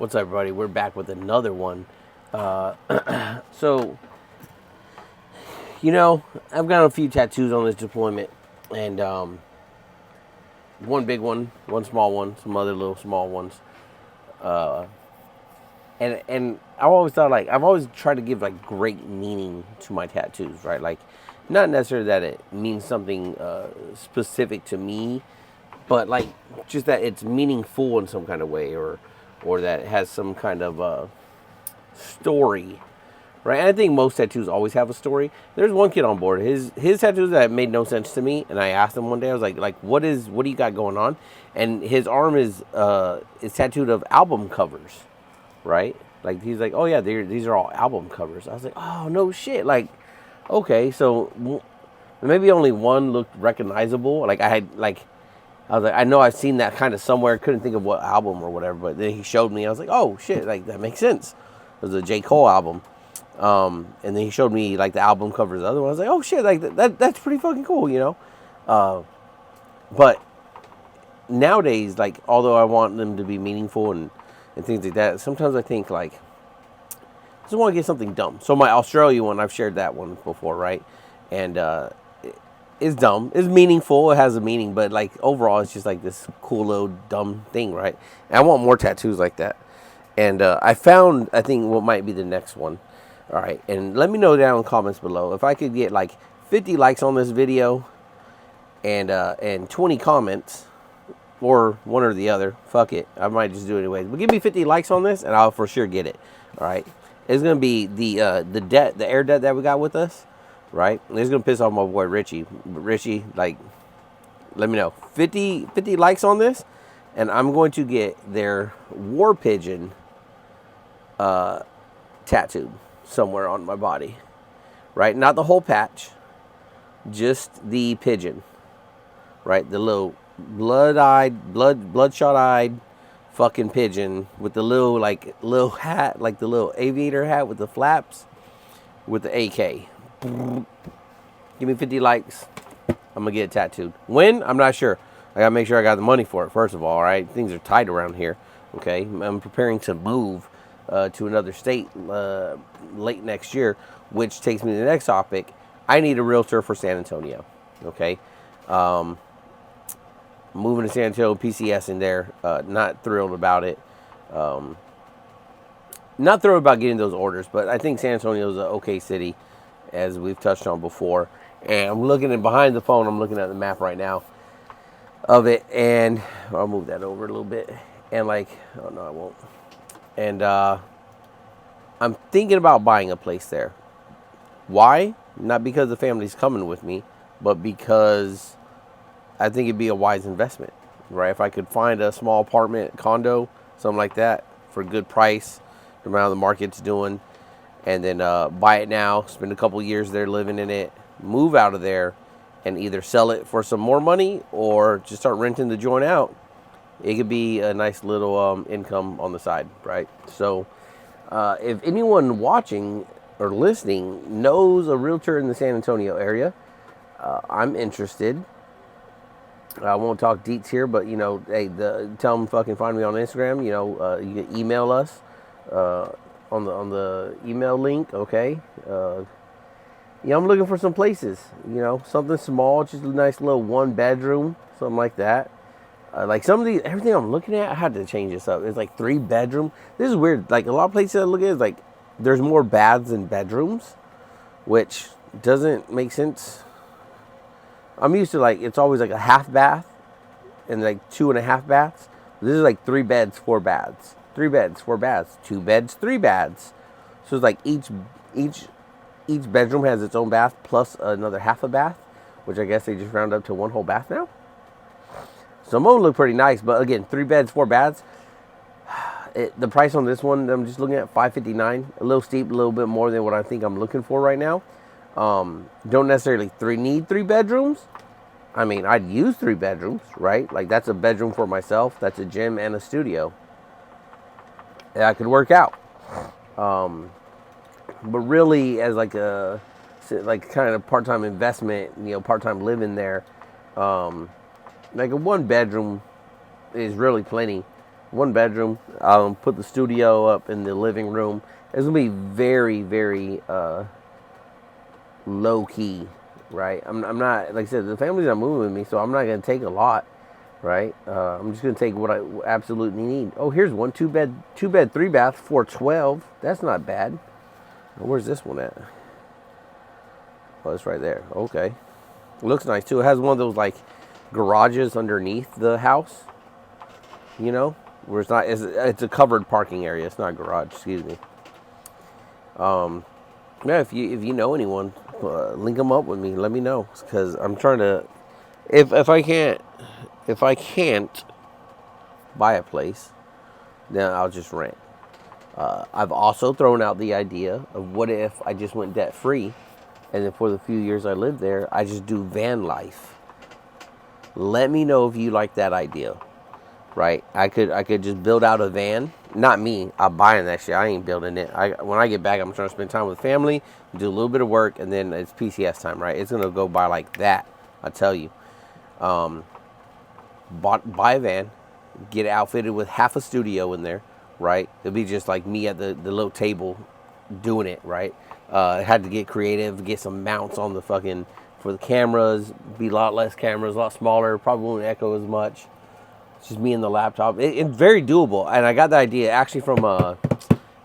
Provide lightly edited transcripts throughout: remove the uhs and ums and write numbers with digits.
What's up, everybody? We're back with another one. So, I've got a few tattoos on this deployment, and one big one small one, some other little small ones. Uh, and I always thought, like, I've always tried to give like great meaning to my tattoos, right? Like, not necessarily that it means something specific to me, but like just that it's meaningful in some kind of way, or that it has some kind of story, right? And I think most tattoos always have a story. There's one kid on board. His tattoos that made no sense to me, and I asked him one day. I was like, what do you got going on? And his arm is tattooed of album covers, right? Like he's like, oh yeah, these are all album covers. I was like, oh no shit. Like, okay, so maybe only one looked recognizable. Like I was like, I know I've seen that kind of somewhere. Couldn't think of what album or whatever. But then he showed me. I was like, oh shit, like that makes sense. It was a J. Cole album. And then he showed me like the album covers of the other one. I was like, oh shit, like that's pretty fucking cool, But nowadays, like, although I want them to be meaningful and things like that, sometimes I think like I just want to get something dumb. So my Australia one, I've shared that one before, right? And it's dumb. It's meaningful. It has a meaning, but like overall, it's just like this cool little dumb thing, right? And I want more tattoos like that. And I found, I think, what might be the next one. All right, and let me know down in the comments below if I could get like 50 likes on this video and 20 comments, or one or the other. Fuck it, I might just do it anyways. But give me 50 likes on this, and I'll for sure get it. All right, it's gonna be the air debt that we got with us, right? And it's gonna piss off my boy Richie. But Richie, like, let me know 50 likes on this, and I'm going to get their war pigeon tattooed somewhere on my body, right? Not the whole patch, just the pigeon, right? The little bloodshot-eyed fucking pigeon with the little hat, like the little aviator hat with the flaps, with the AK. Give me 50 likes, I'm gonna get it tattooed. When? I'm not sure. I gotta make sure I got the money for it, first of all, right? Things are tight around here, okay? I'm preparing to move to another state late next year, which takes me to the next topic. I need a realtor for San Antonio, okay? Moving to San Antonio, PCS in there, not thrilled about it. Not thrilled about getting those orders, but I think San Antonio is an okay city, as we've touched on before. And I'm looking at behind the phone, I'm looking at the map right now of it, and I'll move that over a little bit. And like, oh no, I won't. And I'm thinking about buying a place there. Why? Not because the family's coming with me, but because I think it'd be a wise investment, right? If I could find a small apartment, condo, something like that, for a good price, no matter the market's doing, and then buy it now, spend a couple years there living in it, move out of there, and either sell it for some more money or just start renting the joint out. It could be a nice little income on the side, right? So if anyone watching or listening knows a realtor in the San Antonio area, I'm interested. I won't talk deets here, but hey, tell them fucking find me on Instagram. You can email us on the email link. Okay. I'm looking for some places. Something small, just a nice little 1-bedroom, something like that. Like some of these, everything I'm looking at, I had to change this up. It's like 3-bedroom. This is weird. Like a lot of places I look at, is like there's more baths than bedrooms, which doesn't make sense. I'm used to like it's always like a half bath and like 2.5 baths. This is like 3 beds, 4 baths. 3 beds, 4 baths. 2 beds, 3 baths. So it's like each bedroom has its own bath plus another half a bath, which I guess they just round up to one whole bath now. Some of them look pretty nice, but again, 3 beds, 4 baths. The price on this one, I'm just looking at $559. A little steep, a little bit more than what I think I'm looking for right now. Don't necessarily need 3 bedrooms. I mean, I'd use 3 bedrooms, right? Like that's a bedroom for myself. That's a gym and a studio. That could work out. But really, as like kind of part-time investment, part-time living there. Like a 1 bedroom is really plenty. one bedroom. Put the studio up in the living room. It's gonna be very, very low key, right? I'm not, like I said, the family's not moving with me, so I'm not gonna take a lot, right? I'm just gonna take what I absolutely need. Oh, here's one, two bed, 3 bath, 412. That's not bad. Where's this one at? Oh, it's right there. Okay, it looks nice too. It has one of those like garages underneath the house, you know, where it's not. It's a covered parking area. It's not a garage. Excuse me. Yeah, if you know anyone, link them up with me. Let me know, because I'm trying to. If I can't buy a place, then I'll just rent. I've also thrown out the idea of what if I just went debt free, and then for the few years I lived there, I just do van life. Let me know if you like that idea. Right, I could just build out a van. Not me. I'm buying that shit. I ain't building it. When I get back, I'm trying to spend time with family, do a little bit of work, and then it's PCS time. Right, it's gonna go by like that. I tell you. Buy a van, get it outfitted with half a studio in there. Right, it'll be just like me at the little table, doing it. Right, had to get creative, get some mounts on the fucking for the cameras. Be a lot less cameras, a lot smaller. Probably won't echo as much. It's just me and the laptop. It's very doable. And I got the idea actually from, I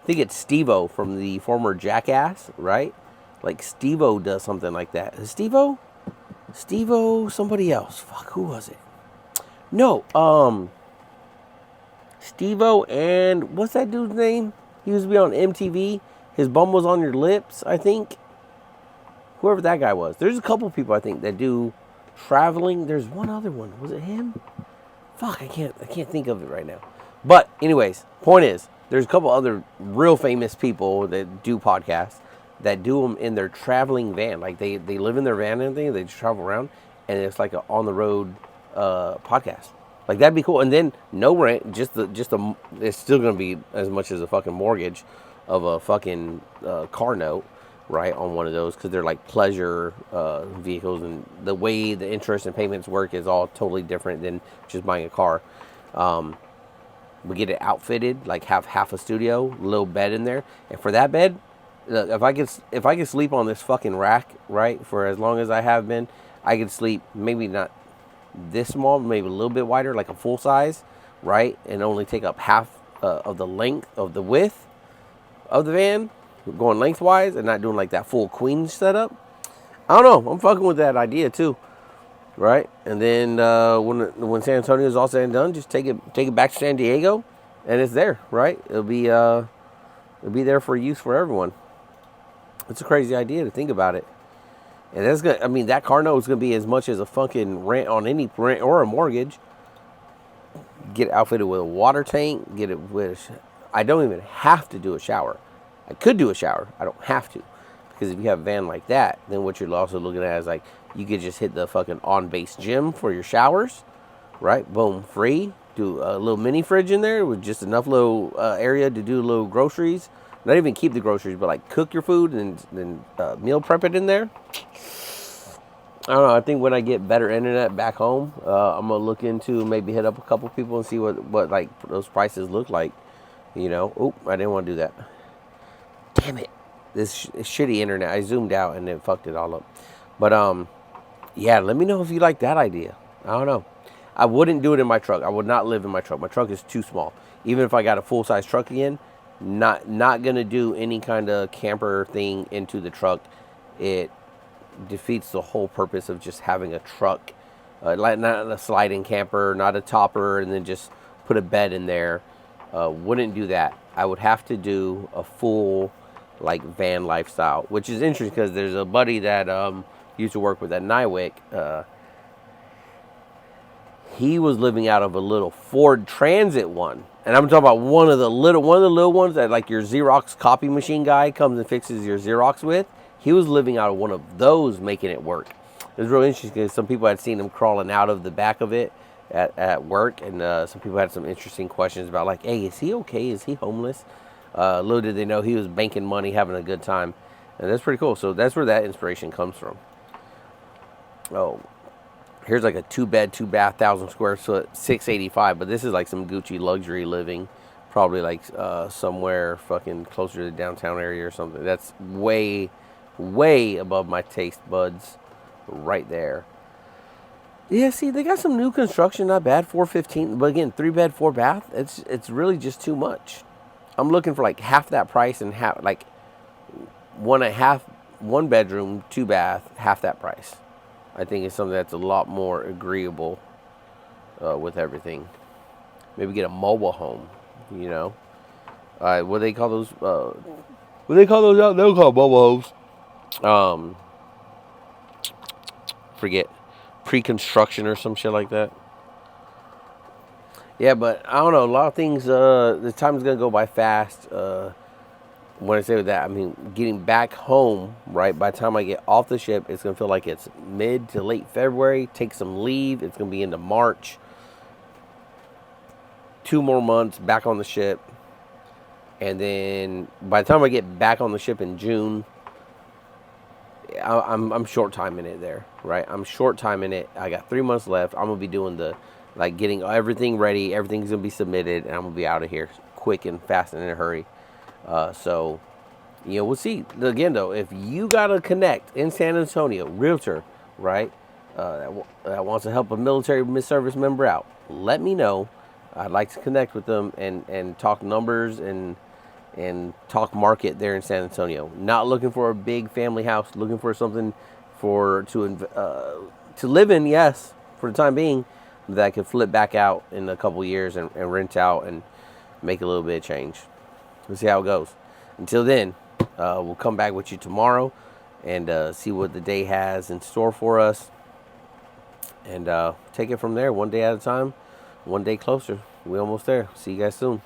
think it's Steve-O from the former Jackass, right? Like Steve-O does something like that. Is Steve-O? Steve-O, somebody else. Fuck, who was it? No, Steve-O and, what's that dude's name? He used to be on MTV. His bum was on your lips, I think. Whoever that guy was. There's a couple people, I think, that do traveling. There's one other one. Was it him? Fuck, I can't think of it right now. But anyways, point is, there's a couple other real famous people that do podcasts that do them in their traveling van. Like they live in their van and everything. They just travel around, and it's like a on the road podcast. Like that'd be cool. And then no rent, it's still gonna be as much as a fucking mortgage of a fucking car note, right, on one of those, because they're like pleasure vehicles, and the way the interest and payments work is all totally different than just buying a car. We get it outfitted, like have half a studio, little bed in there, and for that bed, look, if I could sleep on this fucking rack, right, for as long as I have been, I could sleep maybe not this small, maybe a little bit wider, like a full size, right, and only take up half of the length of the width of the van, going lengthwise and not doing like that full queen setup. I don't know. I'm fucking with that idea too, right? And then when San Antonio is all said and done, just take it back to San Diego, and it's there, right? It'll be there for use for everyone. It's a crazy idea to think about it, and that's gonna. I mean, that car note is gonna be as much as a fucking rent on any rent or a mortgage. Get it outfitted with a water tank. Get it with. I don't even have to do a shower. I could do a shower. I don't have to. Because if you have a van like that, then what you're also looking at is like, you could just hit the fucking on-base gym for your showers, right? Boom, free. Do a little mini fridge in there with just enough little area to do little groceries. Not even keep the groceries, but like cook your food and then meal prep it in there. I don't know. I think when I get better internet back home, I'm going to look into maybe hit up a couple people and see what like those prices look like. You know, oop, I didn't want to do that. Damn it. This shitty internet. I zoomed out and it fucked it all up. But, yeah, let me know if you like that idea. I don't know. I wouldn't do it in my truck. I would not live in my truck. My truck is too small. Even if I got a full-size truck again, not going to do any kind of camper thing into the truck. It defeats the whole purpose of just having a truck. Like not a sliding camper, not a topper, and then just put a bed in there. Wouldn't do that. I would have to do a full like van lifestyle, which is interesting because there's a buddy that used to work with at Nywick. He was living out of a little Ford Transit one, and I'm talking about one of the little ones that like your Xerox copy machine guy comes and fixes your Xerox with. He was living out of one of those, making it work. It was really interesting because some people had seen him crawling out of the back of it at work, and some people had some interesting questions about like, hey, is he okay? Is he homeless? Little did they know he was banking money, having a good time, and that's pretty cool. So that's where that inspiration comes from. Oh, Here's like a 2-bed, 2-bath, 1,000 square foot, 685. But this is like some Gucci luxury living, probably like somewhere fucking closer to the downtown area or something. That's way, way above my taste buds, right there. Yeah, see, they got some new construction, not bad, 415. But again, 3-bed, 4-bath. It's really just too much. I'm looking for like half that price and half like 1.5, 1 bedroom, 2-bath, half that price. I think it's something that's a lot more agreeable with everything. Maybe get a mobile home, you know. What do they call those? What do they call those out? They'll call mobile homes. Forget pre-construction or some shit like that. Yeah, but I don't know. A lot of things. The time's gonna go by fast. When I say that, I mean getting back home. Right, by the time I get off the ship, it's gonna feel like it's mid to late February. Take some leave. It's gonna be into March. 2 more months back on the ship, and then by the time I get back on the ship in June, I'm short timing it there. Right, I'm short timing it. I got 3 months left. I'm gonna be doing the like getting everything ready. Everything's gonna be submitted, and I'm gonna be out of here quick and fast and in a hurry. So, you know, we'll see. Again, though, if you got to connect in San Antonio, realtor, right, that wants to help a military service member out, let me know. I'd like to connect with them and talk numbers and talk market there in San Antonio. Not looking for a big family house, looking for something to live in, yes, for the time being, that I could flip back out in a couple years and rent out and make a little bit of change. We'll see how it goes. Until then, we'll come back with you tomorrow and see what the day has in store for us. And take it from there, one day at a time, one day closer. We're almost there. See you guys soon.